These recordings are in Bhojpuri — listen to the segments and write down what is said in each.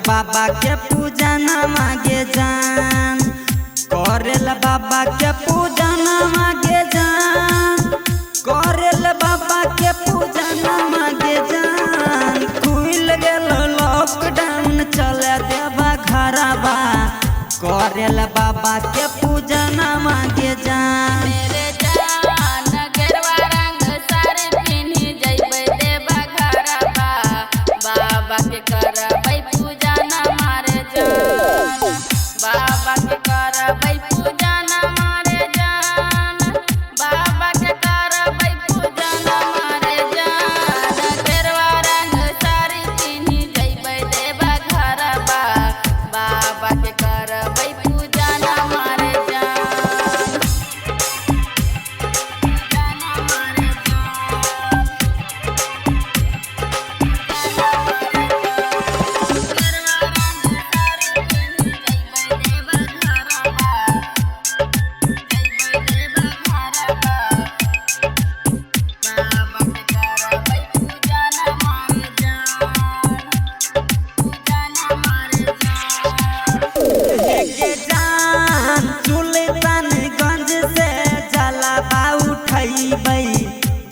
बाबा के पूजा न मांगे जान, करेला बाबा के पूजा न मांगे जान, करेला बाबा के पूजा न मांगे जान। खुल गेल लॉकडाउन चले देवा घरबा, करेला बाबा के पूजा न मांगे जान।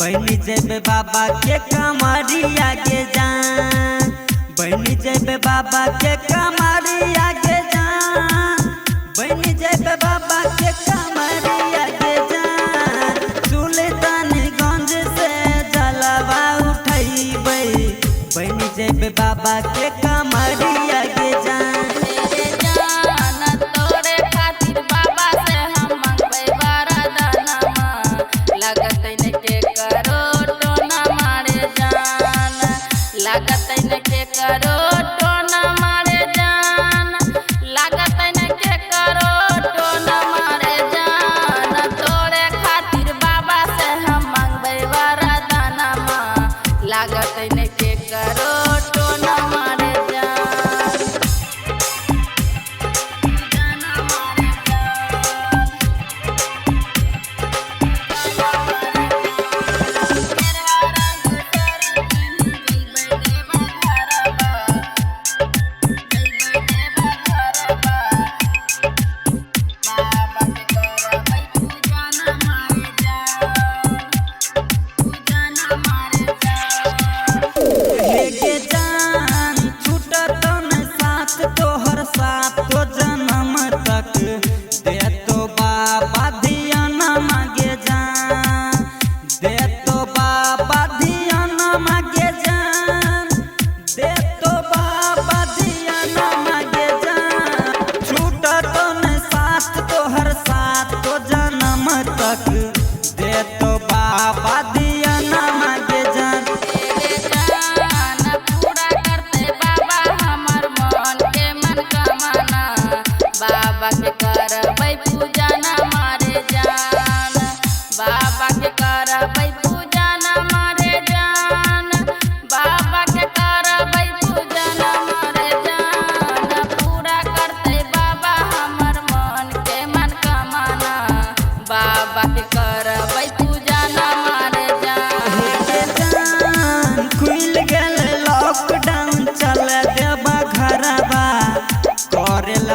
बनी जेबे बाबा के कमरिया के जान, बनी जेबे बाबा के कमरिया के जान, बनी जेबे बाबा के कमरिया के जान। सुल्तानगंज से जलवा उठैबै, बनी जेबे बाबा के कमरिया के जान। तोहर साथ तो जन्म तक दे तो बाबा धिया न मांगे जान, दे तो बाबा धिया न मांगे जान, दे तो बाबा धिया न मांगे जान। छूट तो न साथ तोहर साथ तो जन्म तक दे तो बाबा धिया न मांगे जान।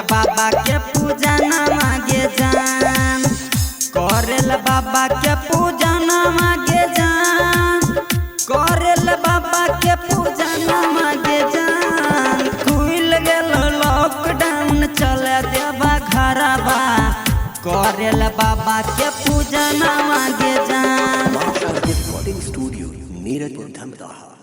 बाबा के पूजा न मांगे जान, करेला बाबा के पूजा न मांगे जान, करेला बाबा के पूजा न मांगे जान। खुल गेल लॉकडाउन चले देवा घरबा, करेला बाबा के पूजा न मांगे जान। Recording studio Neeraj Dhamdaha.